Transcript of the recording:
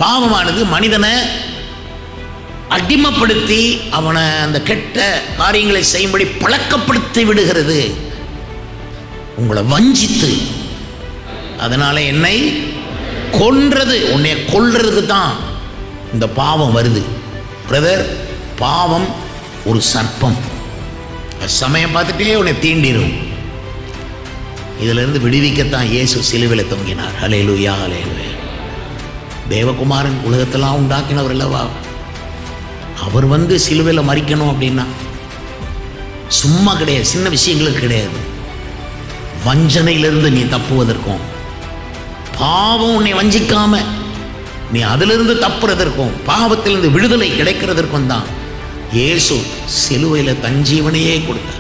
பாவமானது மனிதனை அடிமைப்படுத்தி அவனை அந்த கெட்ட காரியங்களை செய்யும்படி பழக்கப்படுத்தி விடுகிறது, உங்களை வஞ்சித்து. அதனால என்னை கொன்றது, உன்னை கொல்றதுக்கு தான் இந்த பாவம் வருது. பிரதர், பாவம் ஒரு சர்ப்பம், சமயம் பார்த்துட்டே உன்னை தீண்டிரும். இதிலிருந்து விடுவிக்கத்தான் இயேசு சிலுவையில் தொங்கினார். ஹல்லேலூயா, ஹல்லேலூயா. தேவகுமாரன் உலகத்தெல்லாம் உண்டாக்கினவர் அல்லவா, அவர் வந்து சிலுவையில் மரிக்கணும் அப்படின்னா சும்மா கிடையாது, சின்ன விஷயங்களுக்கு கிடையாது. வஞ்சனையிலிருந்து நீ தப்புவதற்கும், பாவம் உன்னை வஞ்சிக்காம நீ அதிலிருந்து தப்புறதற்கும், பாவத்திலிருந்து விடுதலை கிடைக்கிறதற்கும் தான் இயேசு சிலுவையில் தன் ஜீவனையே கொடுத்தார்.